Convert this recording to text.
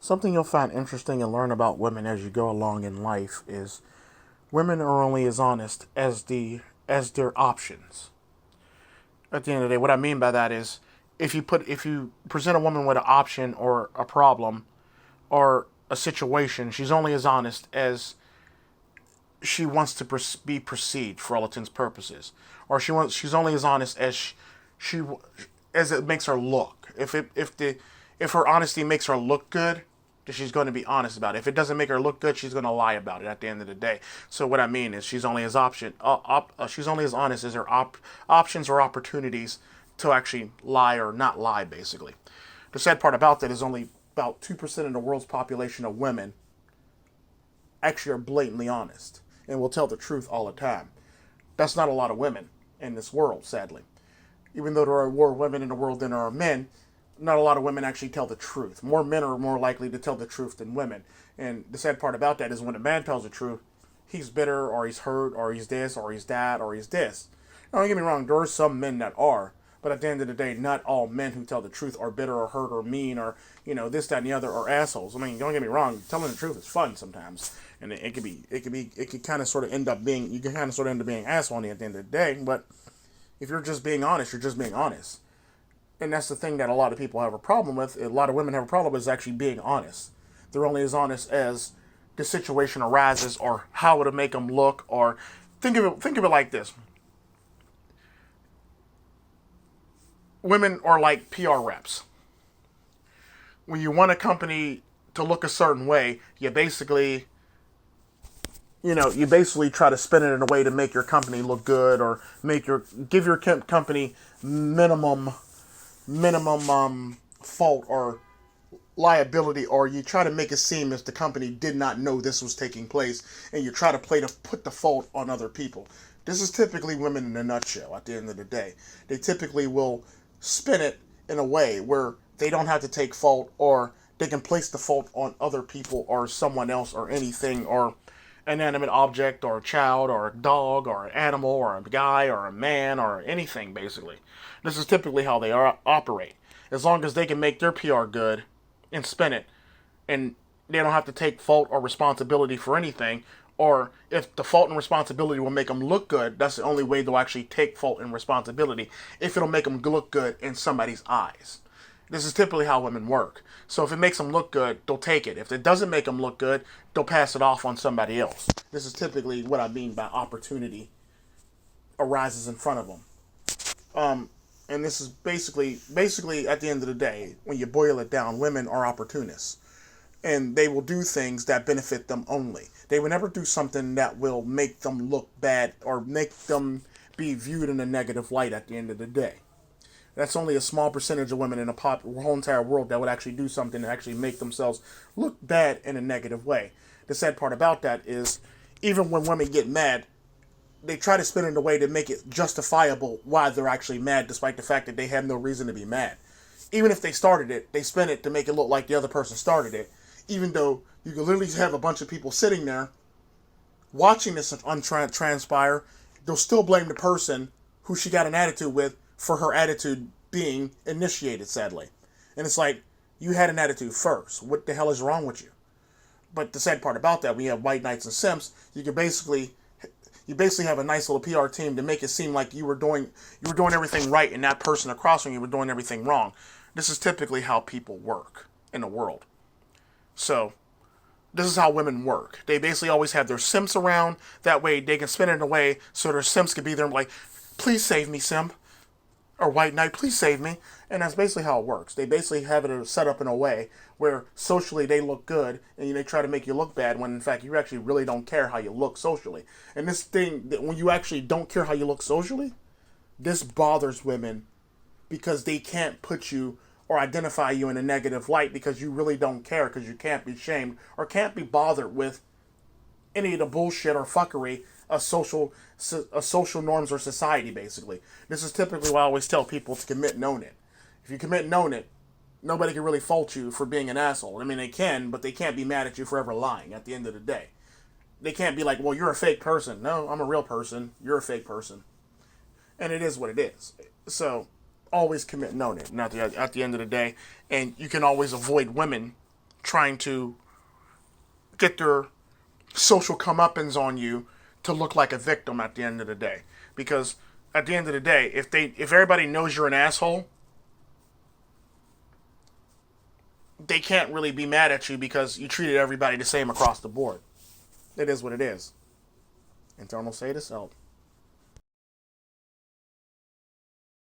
Something you'll find interesting and learn about women as you go along in life is women are only as honest as their options. At the end of the day, what I mean by that is if you present a woman with an option or a problem or a situation, she's only as honest as she wants to be perceived for all intents and purposes, or she's only as honest as she as it makes her look. If her honesty makes her look good, then she's going to be honest about it. If it doesn't make her look good, she's going to lie about it at the end of the day. So what I mean is she's only as honest as her options or opportunities to actually lie or not lie, basically. The sad part about that is only about 2% of the world's population of women actually are blatantly honest and will tell the truth all the time. That's not a lot of women in this world, sadly. Even though there are more women in the world than there are men, not a lot of women actually tell the truth. More men are more likely to tell the truth than women. And the sad part about that is when a man tells the truth, he's bitter, or he's hurt, or he's this, or he's that, or he's this. Now, don't get me wrong, there are some men that are. But at the end of the day, not all men who tell the truth are bitter or hurt or mean or, this, that, and the other, or assholes. I mean, don't get me wrong, telling the truth is fun sometimes. And it could kind of sort of end up being, you can kind of sort of end up being an asshole at the end of the day. But if you're just being honest, you're just being honest. And that's the thing that a lot of people have a problem with. A lot of women have a problem with is actually being honest. They're only as honest as the situation arises or how it'll make them look. Or think of it like this. Women are like PR reps. When you want a company to look a certain way, you basically try to spin it in a way to make your company look good or give your company minimum fault or liability, or you try to make it seem as the company did not know this was taking place, and you try to put the fault on other people. This is typically women in a nutshell. At the end of the day, they typically will spin it in a way where they don't have to take fault, or they can place the fault on other people or someone else or anything, or an inanimate object or a child or a dog or an animal or a guy or a man or anything, basically. This is typically how they operate. As long as they can make their PR good and spin it, and they don't have to take fault or responsibility for anything, or if the fault and responsibility will make them look good, that's the only way they'll actually take fault and responsibility, if it'll make them look good in somebody's eyes. This is typically how women work. So if it makes them look good, they'll take it. If it doesn't make them look good, they'll pass it off on somebody else. This is typically what I mean by opportunity arises in front of them. And this is basically at the end of the day, when you boil it down, women are opportunists. And they will do things that benefit them only. They will never do something that will make them look bad or make them be viewed in a negative light at the end of the day. That's only a small percentage of women in the whole entire world that would actually do something to actually make themselves look bad in a negative way. The sad part about that is, even when women get mad, they try to spin it in a way to make it justifiable why they're actually mad, despite the fact that they have no reason to be mad. Even if they started it, they spin it to make it look like the other person started it. Even though you can literally have a bunch of people sitting there watching this transpire, they'll still blame the person who she got an attitude with for her attitude being initiated, sadly. And it's like, you had an attitude first. What the hell is wrong with you? But the sad part about that, when you have white knights and simps, you basically have a nice little PR team to make it seem like you were doing everything right, and that person across from you were doing everything wrong. This is typically how people work in the world. So, this is how women work. They basically always have their simps around. That way, they can spin it in a way so their simps can be there and be like, please save me, simp. Or white knight, please save me. And that's basically how it works. They basically have it set up in a way where socially they look good, and they try to make you look bad, when in fact you actually really don't care how you look socially. And this thing, when you actually don't care how you look socially, this bothers women, because they can't put you or identify you in a negative light, because you really don't care, because you can't be shamed or can't be bothered with any of the bullshit or fuckery of social norms or society, basically. This is typically why I always tell people to commit and own it. If you commit and own it, nobody can really fault you for being an asshole. I mean, they can, but they can't be mad at you for ever lying at the end of the day. They can't be like, well, you're a fake person. No, I'm a real person. You're a fake person. And it is what it is. So, always commit and own it. And at the end of the day, and you can always avoid women trying to get their social comeuppance on you to look like a victim at the end of the day. Because at the end of the day, if everybody knows you're an asshole, they can't really be mad at you because you treated everybody the same across the board. It is what it is. Internal Sadist out.